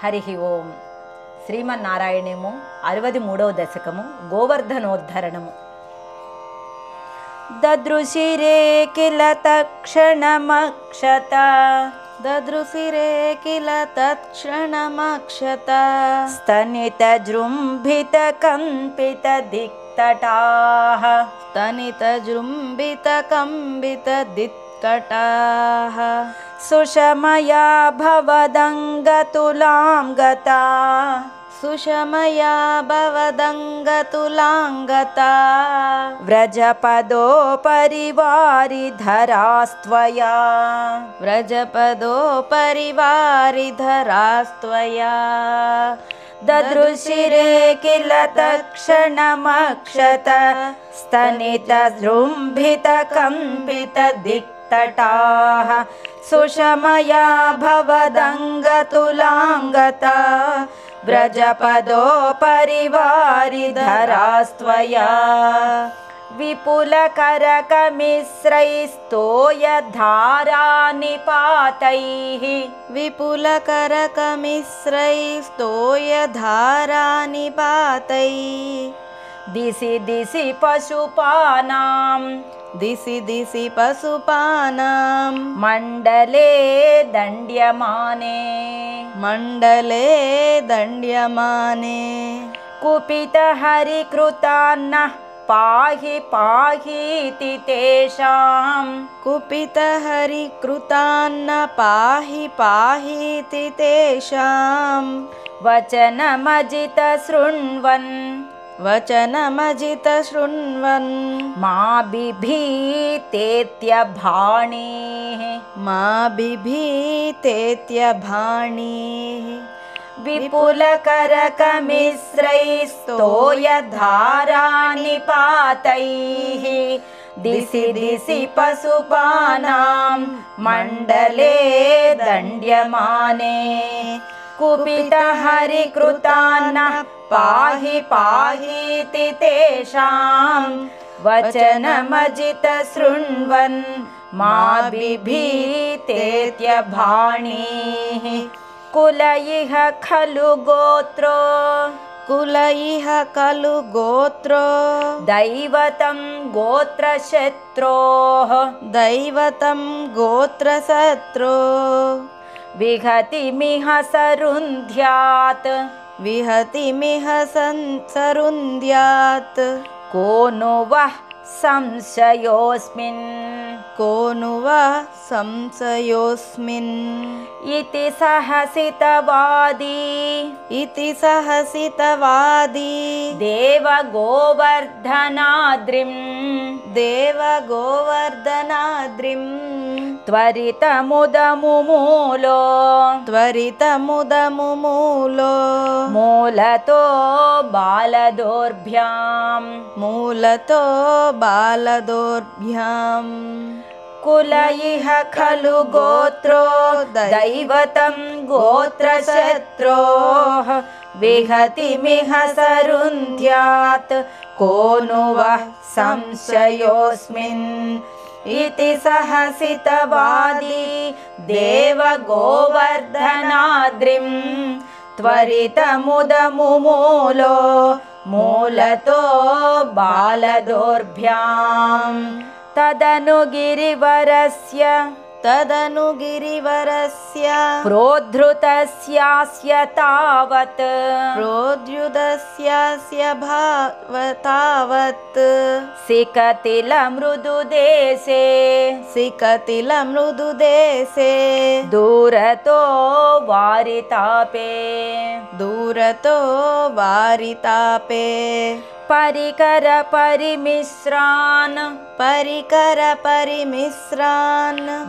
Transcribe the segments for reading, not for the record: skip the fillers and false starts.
హరి ఓం. శ్రీమన్నారాయణేమో 63వ దశకము గోవర్ధనోద్ధరణము. దదృశిరే కిల తక్షణమక్షత దదృశిరే కిల తత్క్షణమక్షత స్తనిత జృంభిత కంపిత దిక్తటాః స్తనిత జృంభిత కంబిత దిక్కటాః సుషమయా భవదంగతులాం గతా సుషమయా భవదంగతులాంగతా వ్రజపదో పరివారిధరాస్త్వయా వ్రజపదో పరివారిధరాస్త్వయా దదృశిరే కిల తక్షణమక్షత స్తనిత జృంభిత కంపిత దిక్తటాః సుషమయా భవదంగతులాంగతా వ్రజపదో పరివారిధరాస్త్వయా విపులకరకమిశ్రైస్తోయధారానిపాతైః విపులకరకమిశ్రైస్తోయధారానిపాతైః దిశి దిశి పశుపానాం దిశి దిశి పశుపానాం మండలే దండ్యమానే మండలే దండ్యమానే కుపిత హరికృతాన్నః పాహి పాహీతి తేషాం కుపిత హరికృతాన్న పాహి పాహీతి తేషాం వచనమజిత శృణ్వన్ వచనమజిత శృణ్వన్ మా బిభీతేత్యభాణీః మా బిభీతేత్యభాణీః విపులకరకమిశ్రైస్తోయధారానిపాతైః దిశి దిశి పశుపానాం మండలే దండ్యమానే కుపిత హరికృతాన్నః పాహి పాహీతి తేషాం వచనమజిత శృణ్వన్ మా బిభీతేత్యభాణీః కుల ఇహ ఖలు గోత్రో కుల ఇహ ఖలు గోత్రో దైవతం గోత్రశత్రోః దైవతం గోత్రశత్రో విహతిమిహ సరుంధ్యాత్ విహతిమిహ సరుంధ్యాత్ కో ను వః సంశయోస్మిన్ కో ను వః సంశయోస్మిన్ ఇతి సహసితవాదీ ఇతి సహసితవాదీ దేవ గోవర్ధనాద్రిం దేవ గోవర్ధనాద్రిం త్వరితముదముమూలో త్వరితముదముమూలో మూలతో బాలదోర్భ్యాం మూలతో బాలదోర్భ్యాం కుల ఇహ ఖలు గోత్రో దైవతం గోత్రశత్రోః విహతిమిహ సరుంధ్యాత్ కో ను వః సంశయోస్మిన్ ఇతి సహసితవాదీ దేవ గోవర్ధనాద్రిం త్వరితముదముమూలో మూలతో బాలదోర్భ్యాం తదను గిరివరస్య ప్రోద్ధృతస్యాస్య తావత్ తావత్ సికతిల మృదు దేశే దూరతో వారితాపే పరికర పరిమిశ్రాన్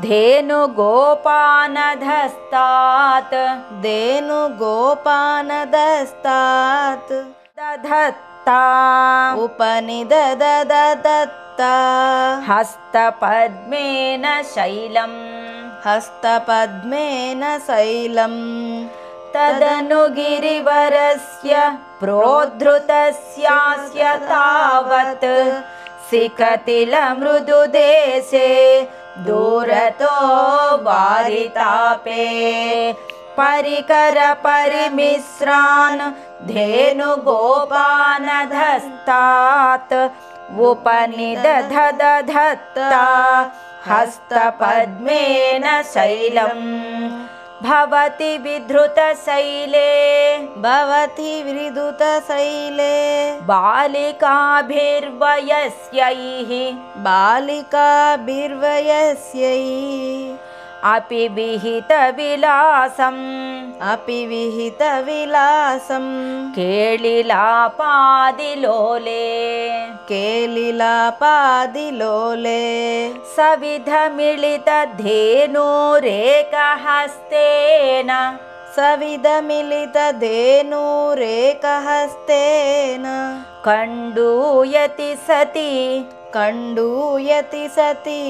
ధేను గోపానధస్తాత్ దధత్తా ఉపనిదదదత్తా హస్తపద్మేన శైలం తదను గిరివరస్య ప్రోద్ధృతస్యాస్య తావత్ సికతిల మృదు దేశే దూరతో వారితాపే परिकर परिमिश्रान् धेनुगोपानधस्तात् उपनिदधदधत्ता हस्तपद्मेन शैलम् भवति विधृतशैले भवति विधृतशैले बालिकाभिर्वयस्यैः बालिकाभिर्वयस्यैः अपि विहितविलासम् अपि विहितविलासम् केलिलापादिलोले केलिलापादिलोले सविधमिलितधेनुरेकहस्तेन सविधमिलितधेनुरेकहस्तेन कण्डूयति सति कण्डूयति सति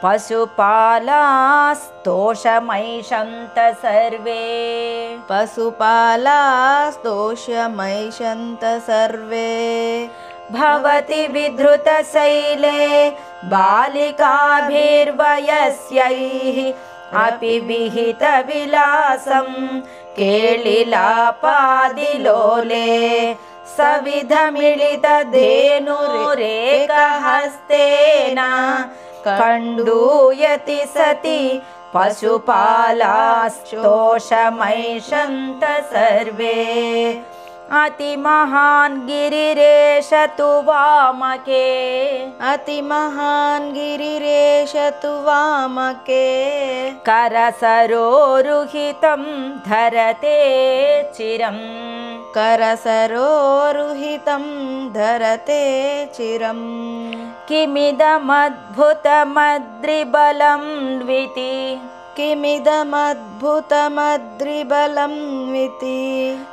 पशुपालास्तोषमैषन्त सर्वे पशुपालास्तोषमैषन्त सर्वे भवति विधृतशैले बालिकाभिर्वयस्यैः अपि विहितविलासम् केलिलापादिलोले सविधमिलितधेनुरेकहस्तेन कण्डूयति सति पशुपालास्तोषमैषन्त सर्वे अतिमहान् गिरिरेश तु वामके अतिमहान् गिरिरेश तु वामके करसरोरुहितं धरते चिरम् करसरोरुहितं धरते चिरम् किमिदमद्भुतमद्रिबलं द्विति किमिदमद्भुतमद्रिबलं विति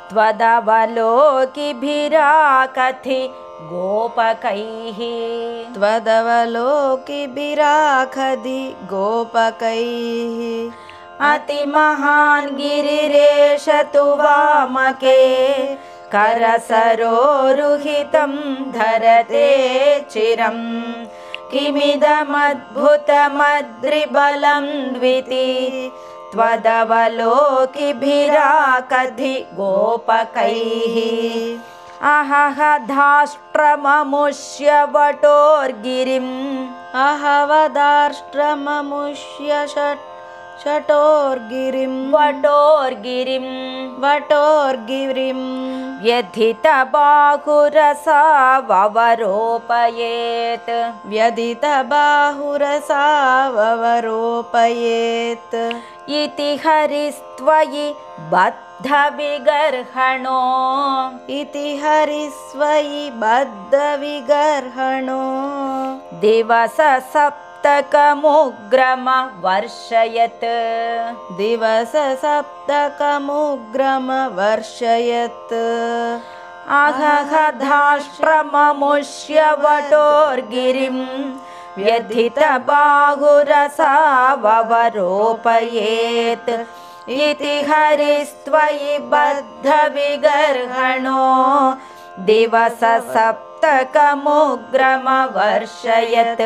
त्वदवलोकिभिराकथि गोपकैः त्वदवलोकिभिराखधि गोपकैः अतिमहान् गिरिरेश तु वामके करसरोरुहितं धरते चिरम् किमिदमद्भुतमद्रिबलं द्विति त्वदवलोकिभिराकधि गोपकैः अहह धाष्ट्रममुष्य वटोर्गिरिम् अहवदाष्ट्रममुष्य षटोर्गिरिं वटोर्गिरिं व्यथितबाहुरसावरोपयेत् व्यथितबाहुरसावरोपयेत् इति हरिस्त्वयि बद्धविगर्हणो इति हरिस्त्वयि बद्धविगर्हणो दिवस सप्तकमुग्रमवर्षयत् दिवस सप्तकमुग्रमवर्षयत् अहह धाष्ट्रममुष्य वटोर्गिरिं व्यथितबाहुरसावरोपयेत् इति हरिस्त्वयि बद्धविगर्हणो दिवस सप्तकमुग्रमवर्षयत्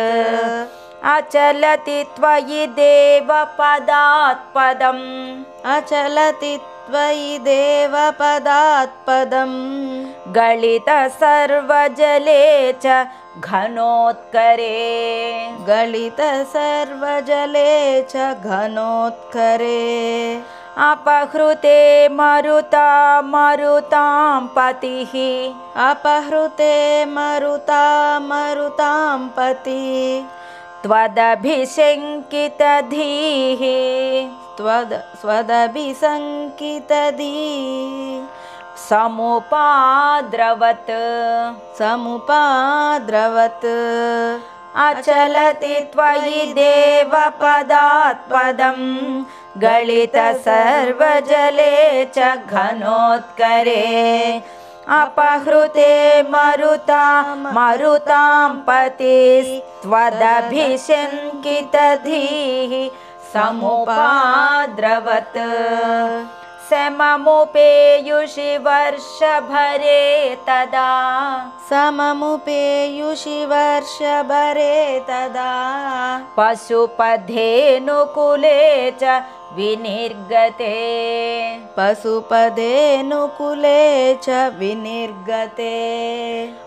अचलति त्वयि देवपदात्पदम् अचलति त्वयि देवपदात्पदम् गलित सर्वजले च घनोत्करे गलित सर्वजले च घनोत्करे अपहृते मरुतां पतिः अपहृते मरुतां पतिः त्वदभिशङ्कितधीः स्वदभिशङ्कितधीः समुपाद्रवत् अचलति त्वयि देवपदात्पदं गलित सर्वजले च घनोत्करे अपहृते मरुतां पतिस्त्वदभिशङ्कितधीः समुपाद्रवत् सममुपेयुषि वर्षभरे तदा सममुपेयुषि वर्षभरे तदा पशुपधेनुकुले च विनिर्गते पशुपदेऽनुकूले च विनिर्गते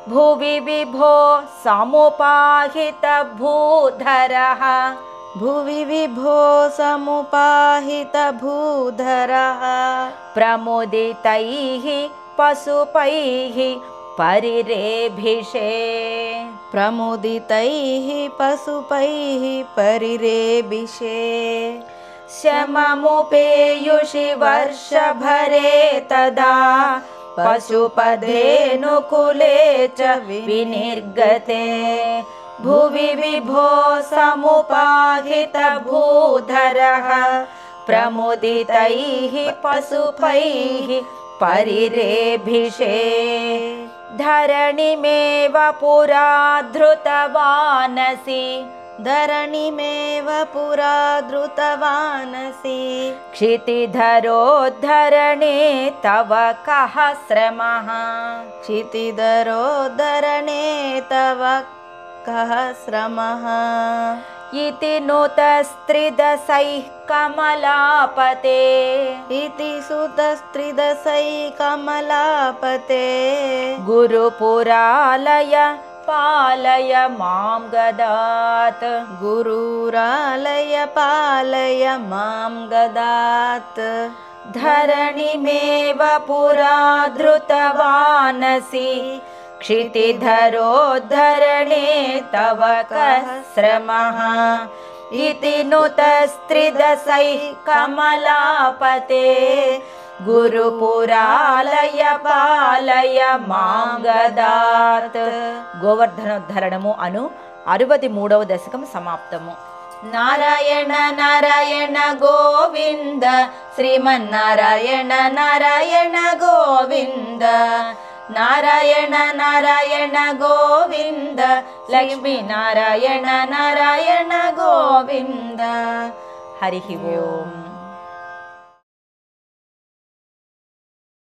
भुवि विभो समुपाहितभूधरः भुवि विभो समुपाहितभूधरः प्रमुदितैः पशुपैः परिरेभिषे प्रमुदितैः पशुपैः परिरेभिषे शममुपेयुषि वर्षभरे तदा पशुपदेऽनुकूले च विनिर्गते भुवि विभो समुपाहितभूधरः प्रमुदितैः पशुपैः परिरेभिषे धरणिमेव पुरा धृतवानसि धरणिमेव पुरा धृतवानसि क्षितिधरोद्धरणे तव कः श्रमः क्षितिधरोद्धरणे तव कः श्रमः इति नुतस्त्रिदशैः कमलापते इति सुतस्त्रिदशैः कमलापते गुरुपुरालय पालय मां गदात् गुरुरालय पालय मां गदात् धरणिमेव पुरा धृतवानसि क्षितिधरोद्धरणे तव कः श्रमः इति नुतस्त्रिदशैः कमलापते गुरुपुरालय पालय मां गदात् గోవర్ధనోద్ధరణము అను 63వ దశకం సమాప్తము. నారాయణ నారాయణ గోవింద శ్రీమన్నారాయణ నారాయణ గోవింద నారాయణ నారాయణ గోవింద లక్ష్మీ నారాయణ నారాయణ గోవింద. హరి ఓం.